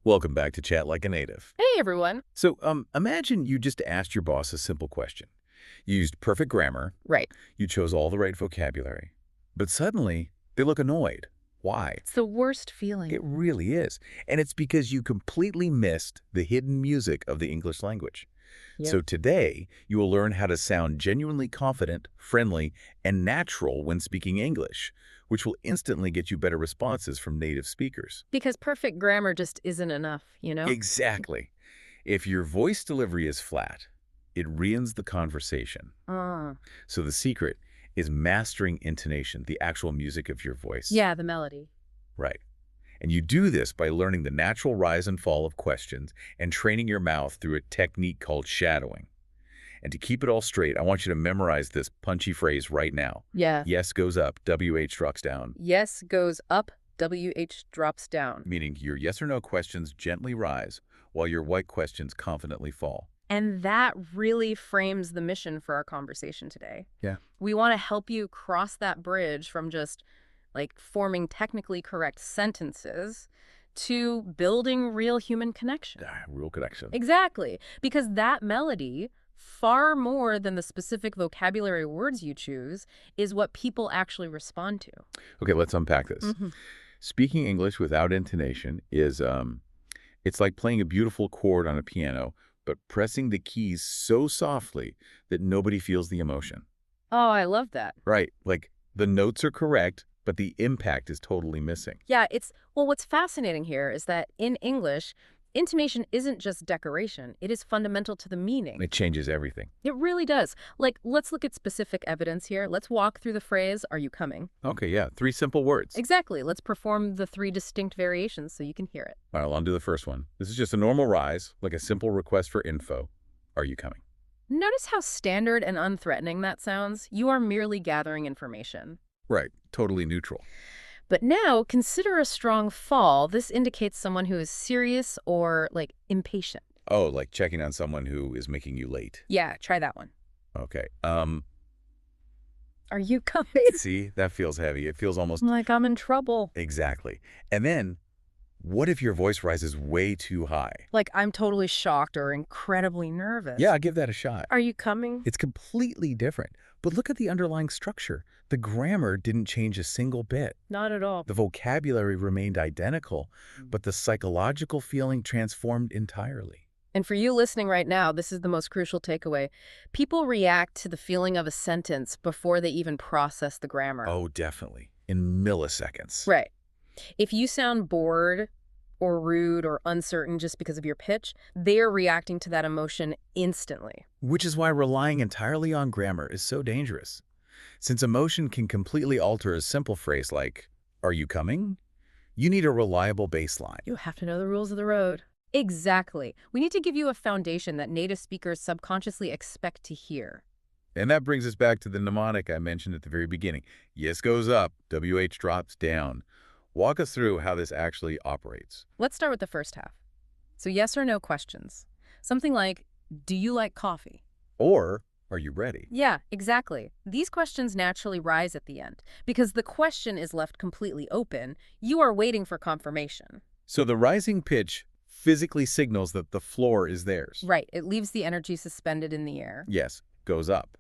Welcome back to Chat Like a Native. Hey, everyone. So, imagine you just asked your boss a simple question. You used perfect grammar, Right. you chose all the right vocabulary, but suddenly they look annoyed. Why? It's the worst It feeling. really is. And it's because you completely missed the hidden music of the English language. Yep. So today, you will learn how to sound genuinely confident, friendly, and natural when speaking English, which will instantly get you better responses from native speakers. Because perfect grammar just isn't enough, you know? Exactly. If your voice delivery is flat, it ruins the conversation. Uh, So the secret is mastering intonation, the actual music of your voice. yeah, the melody. Right. And you do this by learning the natural rise and fall of questions and training your mouth through a technique called shadowing. And to keep it all straight, I want you to memorize this punchy phrase right now. Yeah. Yes goes up, WH drops down, Yes goes up, WH drops down. meaning your yes or no questions gently rise while your white questions confidently fall. And that really frames the mission for our conversation today. Yeah. We want to help you cross that bridge from just forming technically correct sentences to building real human connection. Real connection. Exactly. Because that melody, far more than the specific vocabulary words you choose, is what people actually respond to. Okay, let's unpack this. Mhm. Speaking English without intonation is, it's like playing a beautiful chord on a piano, but pressing the keys so softly that nobody feels the emotion. Oh, I love that. Right, like the notes are correct, but the impact is totally missing. Yeah, what's fascinating here is that in English, intonation isn't just decoration. It is fundamental to the meaning. It changes everything. It really does. Let's look at specific evidence here. Let's walk through the phrase, "Are you coming?" Okay, yeah, 3 simple words. Exactly. Let's perform the 3 distinct variations so you can hear it. All right, I'll undo the first one. This is just a normal rise, like a simple request for info. Are you coming? Notice how standard and unthreatening that sounds. You are merely gathering information. Right, totally neutral. But now, consider a strong fall. This indicates someone who is serious or, impatient. Oh, like checking on someone who is making you late. Yeah, try that one. Okay, Are you coming? see, that feels heavy. It feels almost Like I'm in trouble. exactly. And then, what if your voice rises way too high? Like I'm totally shocked or incredibly nervous. Yeah, give that a shot. Are you coming? It's completely different. But look at the underlying structure. The grammar didn't change a single bit. Not at all. The vocabulary remained identical, but the psychological feeling transformed entirely. And for you listening right now, this is the most crucial takeaway. People react to the feeling of a sentence before they even process the grammar. Oh, definitely. In milliseconds. Right. If you sound bored or rude or uncertain just because of your pitch, they are reacting to that emotion instantly. Which is why relying entirely on grammar is so dangerous. Since emotion can completely alter a simple phrase like, "Are you coming?" You need a reliable baseline. You have to know the rules of the road. Exactly. We need to give you a foundation that native speakers subconsciously expect to hear. And that brings us back to the mnemonic I mentioned at the very beginning. Yes goes up, WH drops down. Walk us through how this actually operates. Let's start with the first half. So yes or no questions. Something like, do you like coffee? Or, are you ready? Yeah, exactly. These questions naturally rise at the end. Because the question is left completely open, you are waiting for confirmation. So the rising pitch physically signals that the floor is theirs. Right, it leaves the energy suspended in the air. Yes, goes up.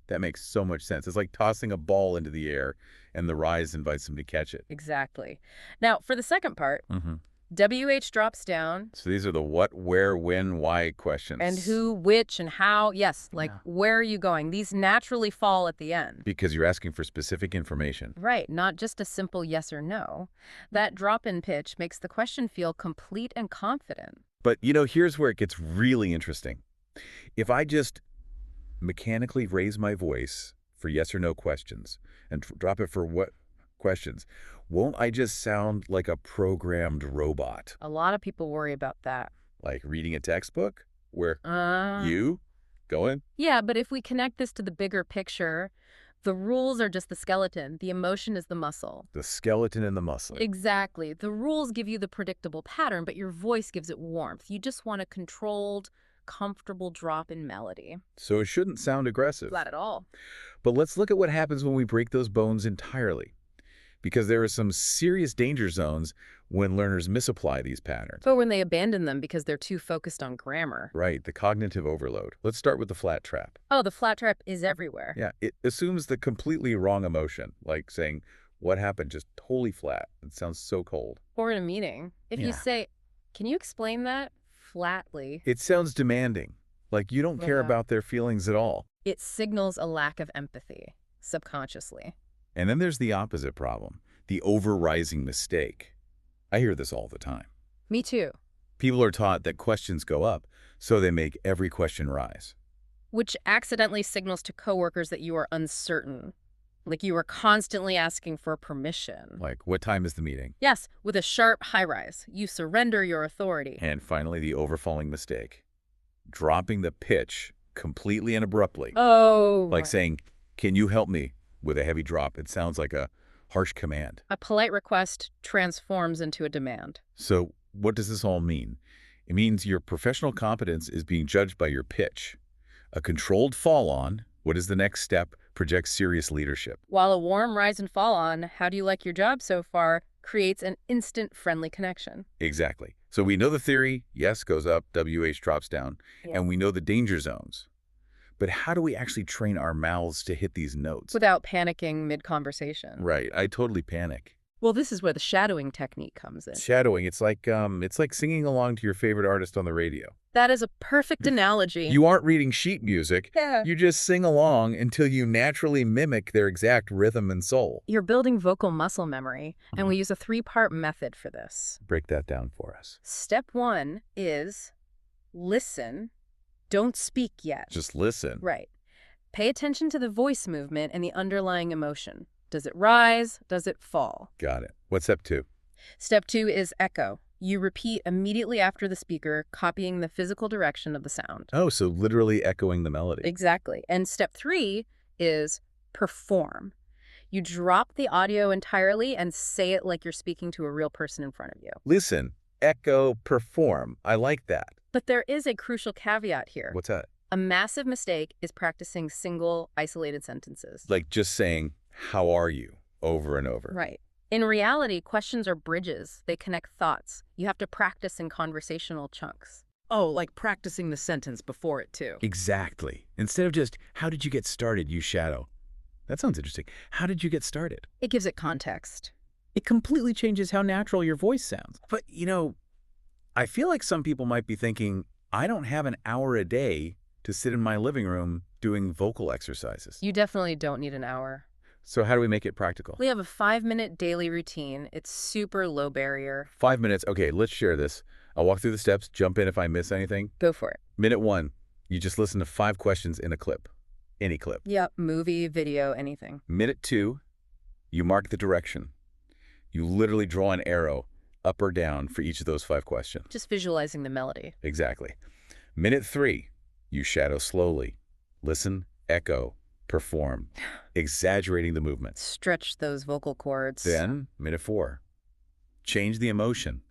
That makes so much sense. It's like tossing a ball into the air, and the rise invites them to catch it. Exactly. Now, for the second part, Mm-hmm. WH drops down. So these are the what, where, when, why questions. And who, which, and how. Yes, Yeah. where are you going? These naturally fall at the end. Because you're asking for specific information. Right, not just a simple yes or no. That drop in pitch makes the question feel complete and confident. But, here's where it gets really interesting. If I just mechanically raise my voice for yes or no questions and drop it for what questions, won't I just sound like a programmed robot? A lot of people worry about that. Like reading a textbook where Uh, you going? Yeah, but if we connect this to the bigger picture, the rules are just the skeleton. The emotion is the muscle. The skeleton and the muscle. Exactly. The rules give you the predictable pattern, but your voice gives it warmth. You just want a controlled, comfortable drop in melody. So it shouldn't sound aggressive. Not at all. But let's look at what happens when we break those bones entirely. Because there are some serious danger zones when learners misapply these patterns. But when they abandon them because they're too focused on grammar. Right, the cognitive overload. Let's start with the flat trap. Oh, the flat trap is everywhere. Yeah, it assumes the completely wrong emotion, like saying, what happened, just totally flat. It sounds so cold. Or in a meeting, if you Yeah. say, can you explain that flatly? It sounds demanding, like you don't care Yeah. about their feelings at all. It signals a lack of empathy, subconsciously. And then there's the opposite problem, the over-rising mistake. I hear this all the time. Me too. People are taught that questions go up, so they make every question rise. Which accidentally signals to coworkers that you are uncertain. Like you are constantly asking for permission. Like, what time is the meeting? Yes, with a sharp high rise. You surrender your authority. And finally, the overfalling mistake. Dropping the pitch completely and abruptly. Oh. Like saying, can you help me? With a heavy drop. It sounds like a harsh command. A polite request transforms into a demand. So what does this all mean? It means your professional competence is being judged by your pitch. A controlled fall on, what is the next step, projects serious leadership. While a warm rise and fall on, how do you like your job so far, creates an instant friendly connection. Exactly. So we know the theory, yes goes up, WH drops down, Yeah. and we know the danger zones. But how do we actually train our mouths to hit these notes? Without panicking mid-conversation. Right, I totally panic. Well, this is where the shadowing technique comes in. Shadowing, it's like singing along to your favorite artist on the radio. That is a perfect analogy. You aren't reading sheet music. Yeah. You just sing along until you naturally mimic their exact rhythm and soul. You're building vocal muscle memory, and we use a 3-part method for this. Break that down for us. Step 1 is listen, don't speak yet. Just listen. Right. Pay attention to the voice movement and the underlying emotion. Does it rise? Does it fall? Got it. What's step 2? Step 2 is echo. You repeat immediately after the speaker, copying the physical direction of the sound. Oh, so literally echoing the melody. Exactly. And step 3 is perform. You drop the audio entirely and say it like you're speaking to a real person in front of you. Listen, echo, perform. I like that. But there is a crucial caveat here. What's that? A massive mistake is practicing single, isolated sentences. Like just saying, how are you? Over and over. Right. In reality, questions are bridges. They connect thoughts. You have to practice in conversational chunks. Oh, like practicing the sentence before it, too. Exactly. Instead of just, how did you get started, you shadow. That sounds interesting. How did you get started? It gives it context. It completely changes how natural your voice sounds. But, I feel like some people might be thinking, I don't have an hour a day to sit in my living room doing vocal exercises. You definitely don't need an hour. So how do we make it practical? We have a 5-minute daily routine. It's super low barrier. 5 minutes. Okay, let's share this. I'll walk through the steps, jump in if I miss anything. Go for it. Minute 1, you just listen to 5 questions in a clip. Any clip. Yep, movie, video, anything. Minute 2, you mark the direction. You literally draw an arrow up or down for each of those 5 questions. Just visualizing the melody. Exactly. Minute 3, you shadow slowly. Listen, echo, perform, exaggerating the movement. Stretch those vocal cords. Then, minute 4, change the emotion.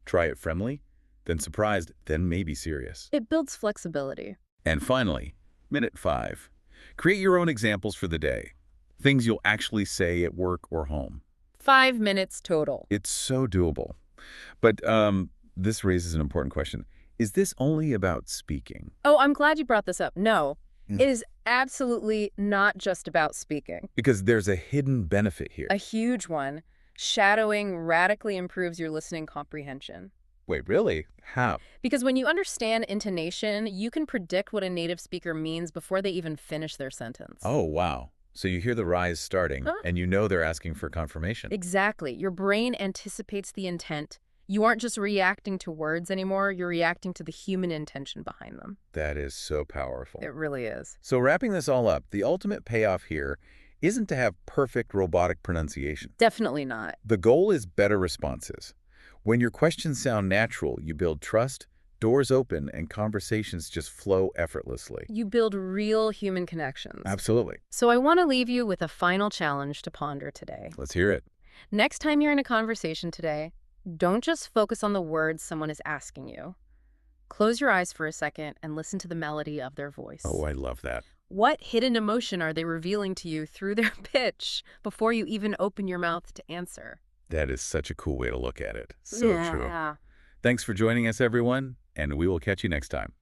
Try it friendly, then surprised, then maybe serious. It builds flexibility. And finally, minute 5, create your own examples for the day. Things you'll actually say at work or home. 5 minutes total. It's so doable. But this raises an important question. Is this only about speaking? Oh, I'm glad you brought this up. No, Mm. it is absolutely not just about speaking. Because there's a hidden benefit here. A huge one. Shadowing radically improves your listening comprehension. Wait, really? How? Because when you understand intonation, you can predict what a native speaker means before they even finish their sentence. Oh, wow. So you hear the rise starting, Huh? and you know they're asking for confirmation. Exactly. Your brain anticipates the intent. You aren't just reacting to words anymore, you're reacting to the human intention behind them. That is so powerful. It really is. So wrapping this all up, the ultimate payoff here isn't to have perfect robotic pronunciation. Definitely not. The goal is better responses. When your questions sound natural, you build trust, doors open, and conversations just flow effortlessly. You build real human connections. Absolutely. So I want to leave you with a final challenge to ponder today. Let's hear it. Next time you're in a conversation today, don't just focus on the words someone is asking you. Close your eyes for a second and listen to the melody of their voice. Oh, I love that. What hidden emotion are they revealing to you through their pitch before you even open your mouth to answer? That is such a cool way to look at it. So true. Yeah. Thanks for joining us, everyone, and we will catch you next time.